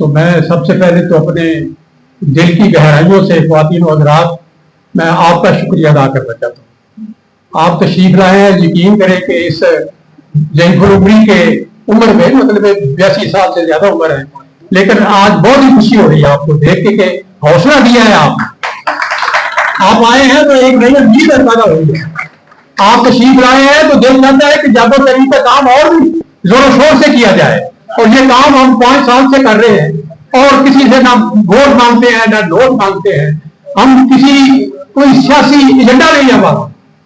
تو میں سب سے پہلے تو اپنے دل کی گہرائیوں سے خواتین و حضرات میں آپ کا شکریہ ادا کرنا چاہتا ہوں. آپ تشریف لائے ہیں. یقین کریں کہ اس ضعیف العمری کے عمر میں مطلب 82 سال سے زیادہ عمر ہے, لیکن آج بہت ہی خوشی ہو رہی ہے آپ کو دیکھ کے کہ حوصلہ دیا ہے آپ آئے ہیں تو ایک نئی امید پیدا ہوئی ہے. آپ تشریف لائے ہیں تو دل چاہتا ہے کہ جاگو تحریک کا کام اور بھی زور و شور سے کیا جائے, اور یہ کام ہم 5 سال سے کر رہے ہیں اور کسی سے نہ ووٹ مانگتے ہیں نہ نوٹ مانگتے ہیں. ہم کسی کوئی سیاسی ایجنڈا نہیں ہے,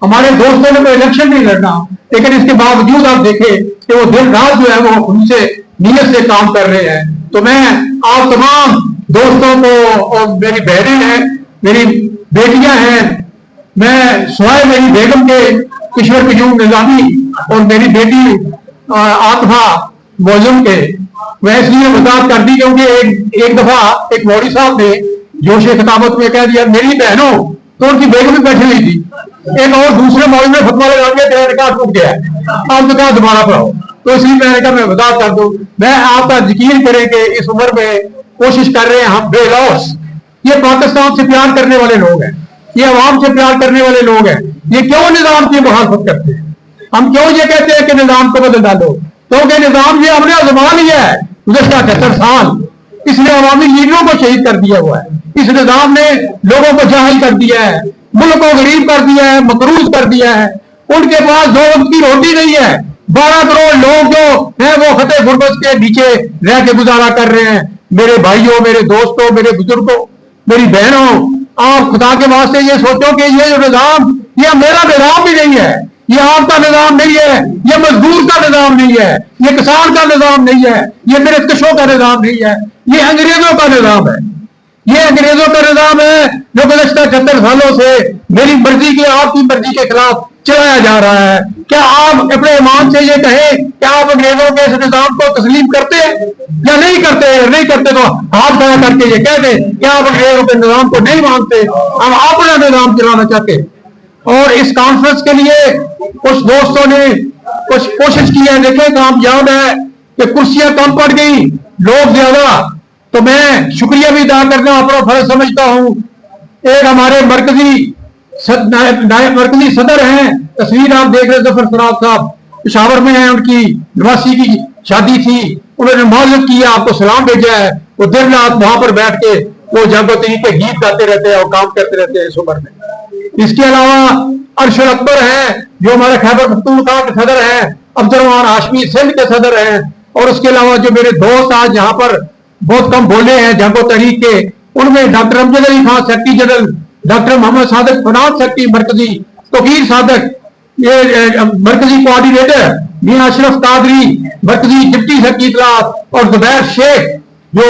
ہمارے دوستوں نے کوئی الیکشن نہیں لڑنا, لیکن اس کے باوجود آپ دیکھیں کہ وہ دن رات جو ہے وہ ان سے نیت سے کام کر رہے ہیں. تو میں آپ تمام دوستوں کو, اور میری بہنیں ہیں, میری بیٹیاں ہیں, میں سوائے میری بیگم کے کشور قیوم نظامی اور میری بیٹی آتفا موزم کے, میں اس لیے وضاحت کر دی کیونکہ ایک دفعہ ایک مولوی صاحب نے جوش خطابت میں کہہ دیا میری بہنوں, تو ان کی بیگم بھی بیٹھی ہوئی تھی. ایک اور دوسرے مولوی نے فتویٰ لگا دیا تیرا نکاح ٹوٹ گیا ہے, آپ نے کہا دوبارہ پڑھاؤ. تو اس لیے میں نے کہا میں وضاحت کر دوں. میں آپ کا یقین کریں کہ اس عمر میں کوشش کر رہے ہیں ہم بے لوث. یہ پاکستان سے پیار کرنے والے لوگ ہیں, یہ عوام سے پیار کرنے والے لوگ ہیں. یہ کیوں نظام کی مخالفت کرتے ہیں؟ ہم کیوں یہ کہتے ہیں کہ نظام کو بدل ڈالو؟ کیونکہ نظام یہ ہم نے آزما لیا ہے گزشتہ 78 سال. اس نے عوامی لیڈروں کو شہید کر دیا ہوا ہے. اس نظام نے لوگوں کو جاہل کر دیا ہے, ملک کو غریب کر دیا ہے, مقروض کر دیا ہے. ان کے پاس 2 وقت کی روٹی نہیں ہے. 12 کروڑ لوگ جو ہیں وہ خطے غربت کے نیچے رہ کے گزارا کر رہے ہیں. میرے بھائیوں, میرے دوستوں, میرے بزرگوں, میری بہنوں, آپ خدا کے واسطے یہ سوچو کہ یہ جو نظام, یہ میرا نظام بھی نہیں ہے, یہ آپ کا نظام نہیں ہے, یہ مزدور کا نظام نہیں ہے, یہ کسان کا نظام نہیں ہے, یہ میرے کشوں کا نظام نہیں ہے, یہ انگریزوں کا نظام ہے. یہ انگریزوں کا نظام ہے جو گزشتہ 76 سالوں سے میری مرضی کی, آپ کی مرضی کے خلاف چلایا جا رہا ہے. کیا آپ اپنے ایمان سے یہ کہیں کہ آپ انگریزوں کے اس نظام کو تسلیم کرتے ہیں یا نہیں کرتے؟ نہیں کرتے تو ہاتھ کھڑا کر کے یہ کہہ دیں کہ آپ انگریزوں کے نظام کو نہیں مانتے, ہم اپنا نظام چلانا چاہتے. اور اس کانفرنس کے لیے کچھ دوستوں نے کچھ کوشش کی ہے, دیکھیں کامیاب ہے کہ کرسیاں کم پڑ گئی, لوگ زیادہ. تو میں شکریہ بھی ادا کرنا اپنا فرض سمجھتا ہوں. ایک ہمارے مرکزی صدر ہیں, تصویر آپ دیکھ رہے ظفر سراج صاحب پشاور میں ہیں, ان کی نواسی کی شادی تھی, انہوں نے معذرت کی, آپ کو سلام بھیجا ہے. وہ دن رات وہاں پر بیٹھ کے وہ جاگو تحریک کے گیت گاتے رہتے ہیں اور کام کرتے رہتے ہیں اس عمر میں. اس کے علاوہ ارشد اکبر ہیں جو ہمارے خیبر پختونخوا کے صدر ہیں, عبدالرحمان ہاشمی سندھ کے صدر ہیں, اور اس کے علاوہ جو میرے دوست آج یہاں پر بہت کم بولے ہیں جنگو تحریک کے, ان میں ڈاکٹر امجد Ali Khan secretary general, doctor محمد صادق فنان سیکرٹری مرکزی, توقیر صادق یہ مرکزی کوآرڈینیٹر, میاں اشرف قادری مرکزی ڈپٹی سیکرٹری اطلاعات, اور زبیر شیخ جو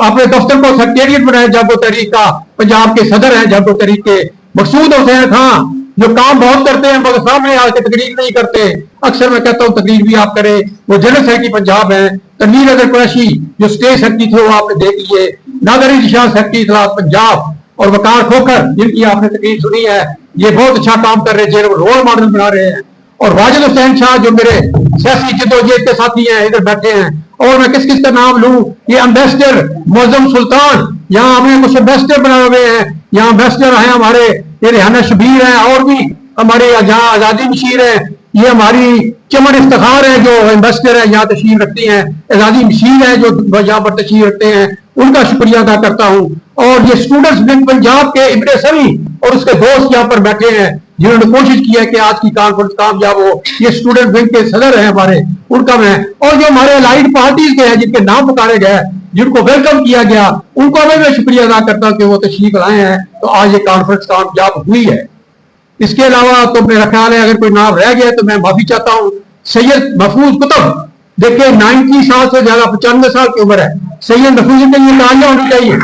اپنے دفتر کو سیکریٹریٹ بنائے جنگو تحریک کا, پنجاب کے صدر ہیں جنگو تحریک کے. مقصود حسین خان جو کام بہت کرتے ہیں مگر سامنے آ کے تقریر نہیں کرتے. اکثر میں کہتا ہوں تقریر بھی آپ کریں, وہ جنرل سیکرٹری پنجاب ہیں. تنویر اظہر قریشی جو اسٹیٹ سیکرٹری تھے وہ آپ نے دیکھ لیے. نادر علی شاہ سیکرٹری اطلاعات پنجاب, اور وقار کھوکھر جن کی آپ نے تقریر سنی ہے, یہ بہت اچھا کام کر رہے ہیں, رول ماڈل بنا رہے ہیں. اور واجد حسین شاہ جو میرے سیاسی جدوجہد کے ساتھی ہیں, ادھر بیٹھے ہیں. اور میں کس کس کا نام لوں, یہ امبیسڈر معظم سلطان, یہاں ہمیں کچھ امبیسڈر بنائے ہوئے ہیں. یہاں امبیسڈر ہیں ہمارے یہ ریحانہ شبیر ہیں, اور بھی ہمارے جہاں آزادی مشیر ہیں, یہ ہماری چمن افتخار ہے جو امبیسڈر ہے یہاں تشریف رکھتی ہیں. آزادی مشیر ہے جو یہاں پر تشریف رکھتے ہیں, ان کا شکریہ ادا کرتا ہوں. اور یہ اسٹوڈنٹس ونگ پنجاب کے ابن سری اور اس کے دوست یہاں پر بیٹھے ہیں جنہوں نے کوشش کی ہے کہ آج کی کانفرنس کامیاب ہو. یہ اسٹوڈنٹ ونگ کے صدر ہیں ہمارے, ان کا میں, اور جو ہمارے الائڈ پارٹیز کے ہیں جن کے نام پکارے گئے, جن کو ویلکم کیا گیا, ان کو میں شکریہ ادا کرتا ہوں کہ وہ تشریف لائے ہیں. تو آج یہ کانفرنس کامیاب ہوئی ہے. اس کے علاوہ تو میرا خیال ہے اگر کوئی نام رہ گیا تو میں معافی چاہتا ہوں. سید محفوظ کتب, دیکھیں 90 سال سے زیادہ, 95 سال کی عمر ہے. سید محفوظ کے لیے تالیاں ہونی چاہیے.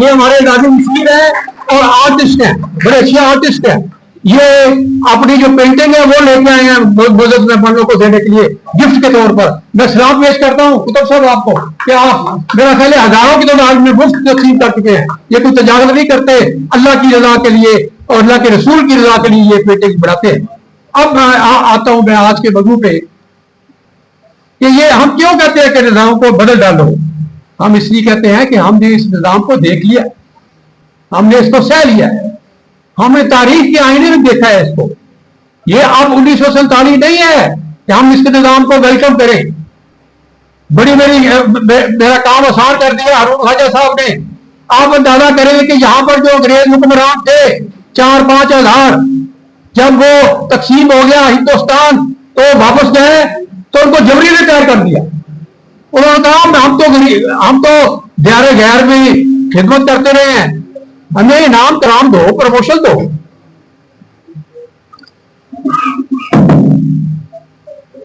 یہ ہمارے آزادی مشیر ہیں اور آرٹسٹ ہیں, بڑے اچھے آرٹسٹ ہیں. یہ اپنی جو پینٹنگ ہے وہ لے کے آئے ہیں معزز مہمانوں کو دینے کے لیے گفٹ کے طور پر. میں سلام پیش کرتا ہوں کتب صاحب آپ کو کہ آپ میرا خیال ہے ہزاروں کی تعداد میں مفت تقسیم کر چکے ہیں. یہ کوئی تجاوز نہیں کرتے, اللہ کی رضا کے لیے اور اللہ کے رسول کی رضا کے لیے یہ پینٹنگ بناتے ہیں. اب میں آتا ہوں میں آج کے موضوع پہ کہ یہ ہم کیوں کہتے ہیں کہ نظام کو بدل ڈالو. ہم اس لیے کہتے ہیں کہ ہم نے اس نظام کو دیکھ لیا, ہم نے اس کو سہ لیا ہے, ہم نے تاریخ کے آئینے میں دیکھا ہے اس کو. یہ اب 1947 نہیں ہے کہ ہم اس کے نظام کو ویلکم کریں. میرا کام آسان کر دیا ہارون خواجہ صاحب نے. آپ اندازہ کریں کہ یہاں پر جو انگریز حکمران تھے 4-5 ہزار, جب وہ تقسیم ہو گیا ہندوستان تو واپس گئے تو ان کو جبری ریٹائر کر دیا. انہوں نے کہا ہم تو دیار غیر میں خدمت کرتے رہے ہیں, ہمیں انعام کرام دو, پروموشن دو.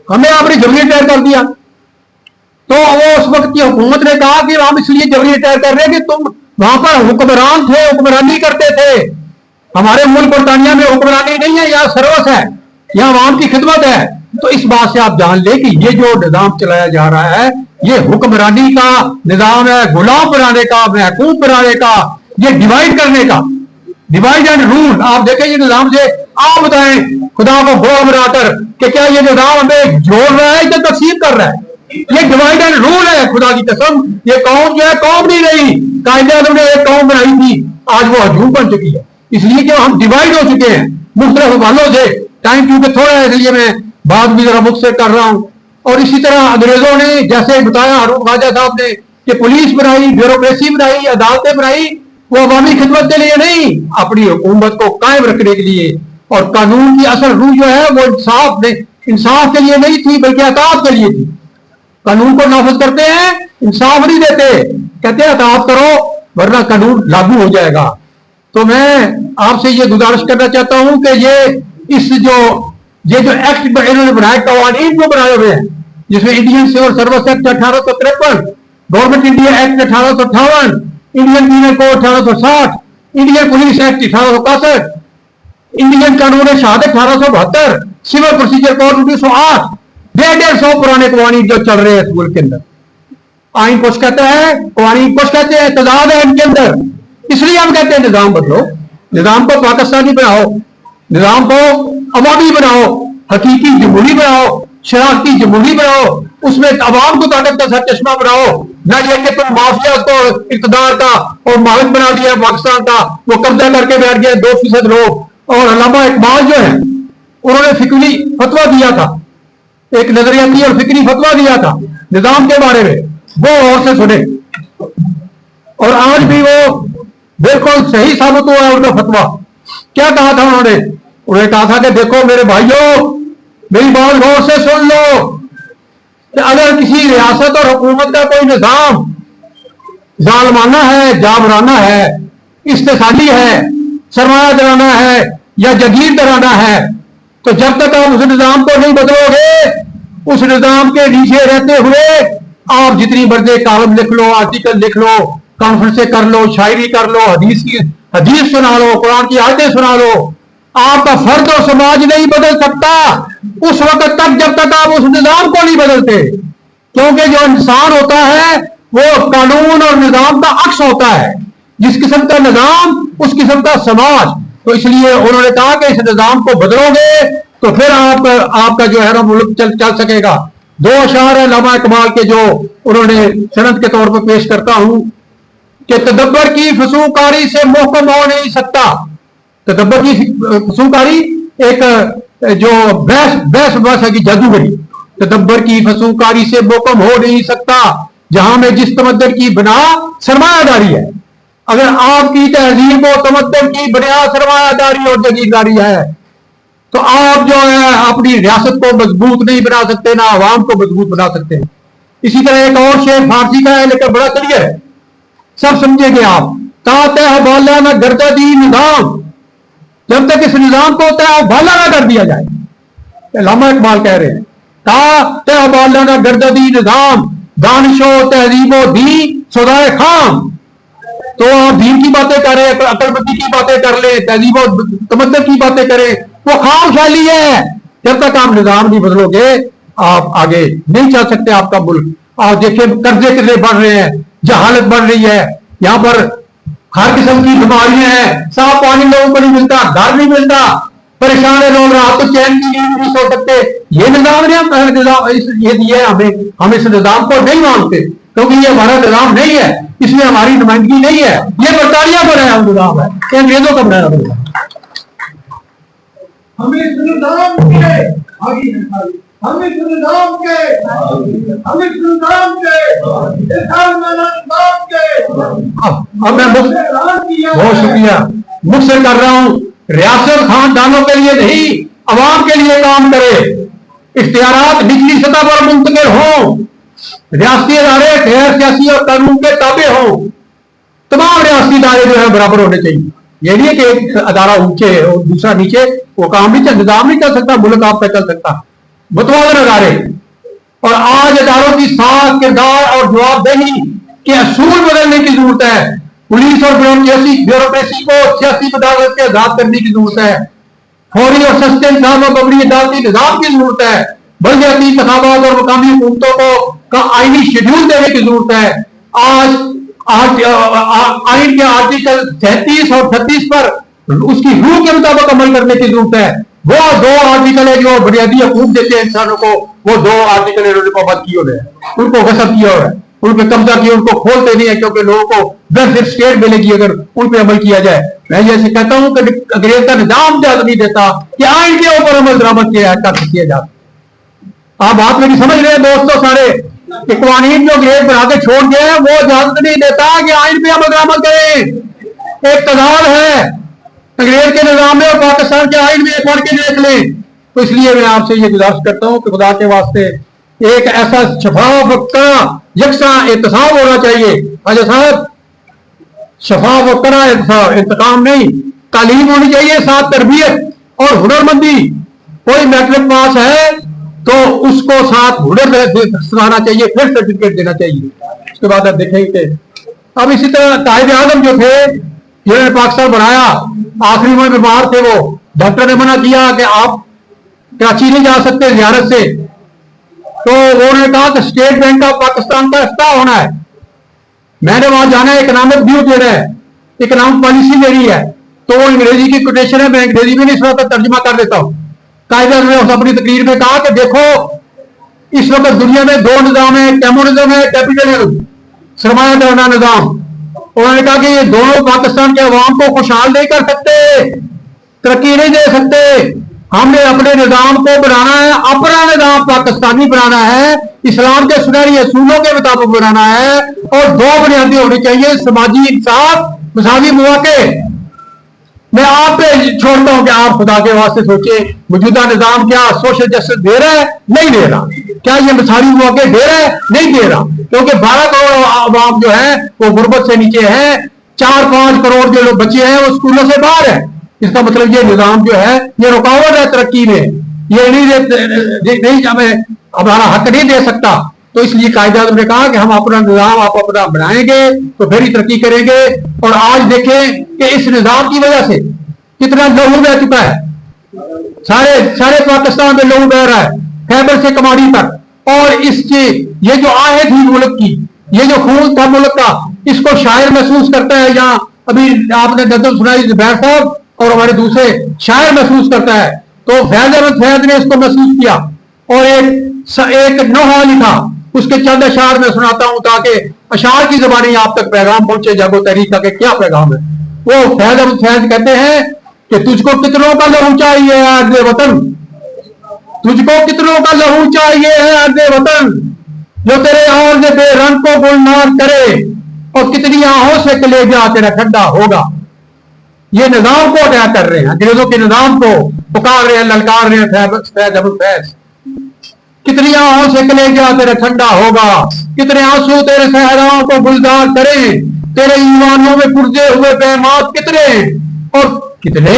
ہمیں آپ نے جبری ریٹائر کر دیا. تو وہ اس وقت کی حکومت نے کہا کہ ہم اس لیے جبری ریٹائر کر رہے ہیں کہ تم وہاں پر حکمران تھے, حکمرانی کرتے تھے. ہمارے ملک برطانیہ میں حکمرانی نہیں ہے, یہاں سروس ہے, یہاں عوام کی خدمت ہے. تو اس بات سے آپ جان لیں کہ یہ جو نظام چلایا جا رہا ہے یہ حکمرانی کا نظام ہے, غلام بنانے کا, محکوم بنانے کا, یہ ڈیوائڈ کرنے کا, ڈیوائڈ اینڈ رول. آپ دیکھیں یہ نظام سے آپ بتائیں خدا کو گواہ بنا کر کہ کیا یہ نظام ہمیں جوڑ رہا ہے یا تقسیم کر رہا ہے؟ یہ ڈیوائڈ اینڈ رول ہے. خدا کی قسم یہ قوم جو ہے قوم نہیں رہی. قائد اعظم نے ایک قوم بنائی تھی, آج وہ ہجوم بن چکی ہے. اس لیے کہ ہم ڈیوائڈ ہو چکے ہیں مختلف حوالوں سے. ٹائم کیونکہ تھوڑا ہے اس لیے میں بات بھی ذرا مختصر کر رہا ہوں. اور اسی طرح انگریزوں نے جیسے بتایا ہارون خواجہ صاحب نے کہ پولیس بنائی, بیوروکریسی بنائی, عدالتیں بنائی, وہ عوامی خدمت کے لیے نہیں, اپنی حکومت کو قائم رکھنے کے لیے. اور قانون کی اصل روح جو ہے وہ انصاف کے لیے نہیں تھی بلکہ اطاعت کے لیے تھی. قانون کو نافذ کرتے ہیں, انصاف نہیں دیتے, کہتے ہیں اطاعت کرو ورنہ قانون لاگو ہو جائے گا. تو میں آپ سے یہ گزارش کرنا چاہتا ہوں کہ یہ جو ایکٹ انہوں نے بنائے, قوانین جو بنائے ہوئے ہیں, جس میں Indian civil service act 1853, government India act 1858, Indian penal code 1860, Indian police act 1861, Indian قانون شہادت 1872, سول پروسیجر کوڈ 1908, 150 پرانے قوانین جو چل رہے ہیں اس ملک کے اندر. آئین کچھ کہتا ہے, قوانین کچھ کہتے ہیں, تضاد ہے ان کے اندر. اس لیے ہم کہتے ہیں نظام بدلو, نظام کو پاکستانی بناؤ, نظام کو عوامی بناؤ, حقیقی جمہوری بناؤ, شراکتی جمہوری بناؤ, اس میں عوام کو طاقت کا سرچشمہ بناؤ. نہ یہ کہ تم مافیا کو اقتدار کا اور مالک بنا دیا پاکستان کا, وہ قبضہ کر کے بیٹھ گئے 2% لوگ. اور علامہ اقبال جو ہے انہوں نے فکری فتویٰ دیا تھا, ایک نظریاتی اور فکری فتویٰ دیا تھا نظام کے بارے میں, وہ اور سے سنے, اور آج بھی وہ بالکل صحیح ثابت ہوا ہے ان کا فتویٰ. کیا کہا تھا انہوں نے کہا تھا کہ دیکھو میرے بھائیوں, میری بات غور سے سن لو کہ اگر کسی ریاست اور حکومت کا کوئی نظام ظالمانہ ہے, جابرانہ ہے, استحصالی ہے, سرمایہ درانا ہے یا جگیر درانا ہے, تو جب تک آپ اس نظام کو نہیں بدلو گے, اس نظام کے نیچے رہتے ہوئے آپ جتنی مرضی کالم لکھ لو, آرٹیکل لکھ لو, کانفرنسیں کر لو, شاعری کر لو, حدیث سنا لو, قرآن کی آیتیں سنا لو, آپ کا فرد اور سماج نہیں بدل سکتا اس وقت تک جب تک آپ اس نظام کو نہیں بدلتے. کیونکہ جو انسان ہوتا ہے وہ قانون اور نظام کا عکس ہوتا ہے, جس قسم کا نظام اس قسم کا سماج. تو اس لیے انہوں نے کہا کہ اس نظام کو بدلو گے تو پھر آپ کا جو ہے نا ملک چل سکے گا. 2 اشعار علامہ اقبال کے جو انہوں نے سند کے طور پر پیش کرتا ہوں کہ تدبر کی فسوقاری سے محکم ہو نہیں سکتا. تدبر کی فسوقاری ایک جو بحث کی جادوگری, تدبر کی فسوقاری سے محکم ہو نہیں سکتا جہاں میں جس تمدن کی بنا سرمایہ داری ہے. اگر آپ کی تہذیب و تمدن کی بنیاد سرمایہ داری اور جگیرداری ہے تو آپ جو ہے اپنی ریاست کو مضبوط نہیں بنا سکتے, نہ عوام کو مضبوط بنا سکتے ہیں. اسی طرح ایک اور شعر فارسی کا ہے لیکن بڑا کلیئر ہے, سب سمجھیں گے آپ. تاتے حوالہ نہ گردہ دی نظام, جب تک اس نظام کو حوالہ نہ کر دیا جائے. علامہ اقبال کہہ رہے ہیں تاتے حوالہ نہ گردہ دی نظام, دانش و تہذیب و دین سودائے خام. تو آپ دین کی باتیں کریں, عقل مندی کی باتیں کر لیں, تہذیب و تمدن کی باتیں کریں, وہ خام خیالی ہے. جب تک آپ نظام نہیں بدلو گے آپ آگے نہیں چل سکتے. آپ کا ملک آپ دیکھیں قرضے کتنے بڑھ رہے ہیں, جہالت بڑھ رہی ہے, یہاں پر ہر قسم کی بیماریاں ہیں, صاف پانی لوگوں کو نہیں ملتا, گھر نہیں ملتا, پریشان ہے لوگ, رات تو چین کی نیند نہیں سو سکتے. یہ نظام نے یہ دیا ہے ہمیں, ہم اس نظام کو نہیں مانتے. کیونکہ یہ ہمارا نظام نہیں ہے، اس میں ہماری نمائندگی نہیں ہے، یہ برطانیہ کا نیا نظام ہے، یہ انگریزوں کا بنایا نظام ہے۔ ہمیں اس نظام کے ہمیں اس نظام کے ہمیں اس نظام کے اب میں بہت شکریہ مجھ سے کر رہا ہوں، ریاست خاندانوں کے لیے نہیں عوام کے لیے کام کرے، اختیارات نچلی سطح پر منتقل ہوں، ریاستی ادارے غیر سیاسی اور قانون کے تابع ہوں، تمام ریاستی ادارے جو ہے برابر ہونے چاہیے، یہ نہیں ہے کہ ایک ادارہ اونچے ہے اور دوسرا نیچے، وہ کام نہیں چل نظام نہیں چل سکتا، ملک آپ کا چل سکتا، متوازن ادارے۔ اور آج اداروں کی ساخت کردار اور جواب دہی کے اصول بدلنے کی ضرورت ہے، پولیس اور بیوروکریسی کو سیاسی بداخلت سے آزاد کرنے کی ضرورت ہے، فوری اور سستے انصاف و مبنی عدالتی نظام کی ضرورت ہے، بلدیاتی انتخابات اور مقامی حکومتوں کا آئینی شیڈول دینے کی ضرورت ہے۔ آج آئین کے آرٹیکل 37 اور 36 پر اس کی روح کے مطابق عمل کرنے کی ضرورت ہے۔ وہ دو آرٹیکل ہے جو بنیادی حقوق دیتے ہیں انسانوں کو، وہ دو آرٹیکل انہوں نے پابند کیے ہوئے ہیں، ان کو غصب کیا ہوا ہے، ان پہ قبضہ کیا، ان کو کھولتے نہیں ہے، کیونکہ لوگوں کو ویلفیئر اسٹیٹ ملے گی اگر ان پہ عمل کیا جائے۔ میں جیسے کہتا ہوں کہ انگریز کا نظام اجازت نہیں دیتا کہ آئین کے اوپر عمل درآمد کیا جاتا۔ آپ بات میری سمجھ رہے ہیں دوستوں، سارے قوانین جو انگریز بنا کے چھوڑ گئے ہیں وہ اجازت نہیں دیتا کہ آئین پہ عمل درآمد کریں۔ ایک تضاد ہے انگریز کے نظام میں اور پاکستان کے آئین میں، ایک پڑھ کے دیکھ لیں۔ تو اس لیے میں آپ سے یہ گزارش کرتا ہوں کہ خدا کے واسطے ایک ایسا شفاف یکساں احتساب ہونا چاہیے۔ خواجہ صاحب، شفاف و کرا احتساب، انتقام نہیں، تعلیم ہونی چاہیے، ساتھ تربیت اور ہنرمندی۔ کوئی میٹرک پاس ہے تو اس کو ساتھ ہنر سکھانا چاہیے، پھر سرٹیفکیٹ دینا چاہیے۔ اس کے بعد آپ دیکھیں کہ اب اسی طرح قائد اعظم جو تھے جنہوں نے پاکستان بنایا، آخری میں بیمار تھے، وہ ڈاکٹر نے منع کیا کہ آپ کراچی نہیں جا سکتے زیارت سے، تو انہوں نے کہا کہ اسٹیٹ بینک آف پاکستان کا افتتاح ہونا ہے، میں نے وہاں جانا ہے، اکنامک ویو دینا ہے، اکنامک پالیسی میری ہے۔ تو وہ انگریزی کی کوٹیشن ہے، میں انگریزی میں نہیں سناتا، ترجمہ کر دیتا ہوں۔ قائد اعظم نے اپنی تقریر میں کہا کہ دیکھو اس وقت دنیا میں دو نظام ہے، کمیونزم ہے، کیپٹلزم، سرمایہ دارانہ نظام۔ انہوں نے کہا کہ یہ دونوں پاکستان کے عوام کو خوشحال نہیں کر سکتے، ترقی نہیں دے سکتے، ہم نے اپنے نظام کو بنانا ہے، اپنا نظام پاکستانی بنانا ہے، اسلام کے سنہری اصولوں کے مطابق بنانا ہے، اور دو بنیادیں ہونی چاہیے، سماجی انصاف، مساوی مواقع۔ میں آپ پہ چھوڑتا ہوں کہ آپ خدا کے واسطے سوچیں موجودہ نظام کیا سوشل جسٹس دے رہا ہے؟ نہیں دے رہا۔ کیا یہ مساوی مواقع دے رہا ہے؟ نہیں دے رہا، کیونکہ 12 کروڑ عوام جو ہے وہ غربت سے نیچے ہے، 4-5 کروڑ جو لوگ بچے ہیں وہ اسکولوں سے باہر ہیں۔ اس کا مطلب یہ نظام جو ہے یہ رکاوٹ ہے ترقی میں، یہ نہیں ہمیں ہمارا حق نہیں دے سکتا۔ تو اس لیے قائد اعظم نے کہا کہ ہم اپنا نظام آپ اپنا بنائیں گے تو پھر ہی ترقی کریں گے۔ اور آج دیکھیں کہ اس نظام کی وجہ سے کتنا لہو بہ چکا ہے، سارے پاکستان میں لہو بہ رہا ہے، خیبر سے کماڑی تک۔ اور اس کی یہ جو آہ تھی ملک کی، یہ جو خون تھا ملک کا، اس کو شاعر محسوس کرتا ہے، یہاں ابھی آپ نے نظم سنائی زبیر صاحب اور ہمارے دوسرے شاعر محسوس کرتا ہے۔ تو فیض احمد فیض نے اس کو محسوس کیا اور ایک نوحہ لکھا، اس کے چند اشعار میں سناتا ہوں تاکہ اشعار کی زبانی آپ تک پیغام پہنچے، جاگو تحریک کا کہ کیا پیغام ہے۔ وہ فیض احمد فیض کہتے ہیں کہ تجھ کو کتنوں کا لہو چاہیے ہے ارض وطن، تجھ کو کتنوں کا لہو چاہیے ہے ارض وطن، جو تیرے عرض بے رنگ کو گلنار کرے، اور کتنی آہوں سے کلیجہ تیرا ٹھنڈا ہوگا۔ یہ نظام کو اٹیک کر رہے ہیں، انگریزوں کے نظام کو پکار رہے ہیں، للکار رہے ہیں فیض احمد فیض۔ کتنی آہوں سے کلیجہ تیرا ٹھنڈا ہوگا، کتنے آنسو تیرے صحراؤں کو گلزار کریں، تیرے ایوانوں میں پرزے ہوئے پیمات کتنے، اور کتنے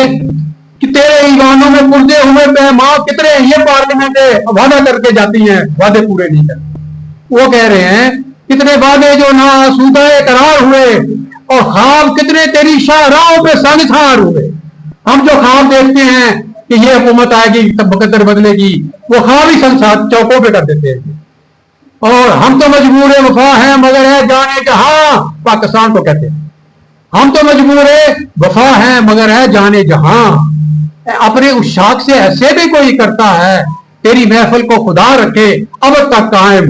تیرے ایوانوں میں پرزے ہوئے پیمات کتنے۔ یہ پارلیمنٹیں وعدہ کر کے جاتی ہیں، وعدے پورے نہیں کرتے۔ وہ کہہ رہے ہیں کتنے وعدے جو نا آسودہ قرار ہوئے، اور خواب کتنے تیری شاہراہوں پہ سنگسار ہوئے۔ ہم جو خواب دیکھتے ہیں کہ یہ حکومت آئے گی، مقدر بدلے گی، وہ خواب ہی سنسار چوکوں پہ کر دیتے ہیں۔ اور ہم تو مجبور وفا ہیں مگر ہے جانے جہاں، پاکستان کو کہتے ہیں ہم تو مجبور وفا ہیں مگر ہے جانے جہاں۔ اپنے اس شاخ سے ایسے بھی کوئی کرتا ہے، تیری محفل کو خدا رکھے اب تک قائم،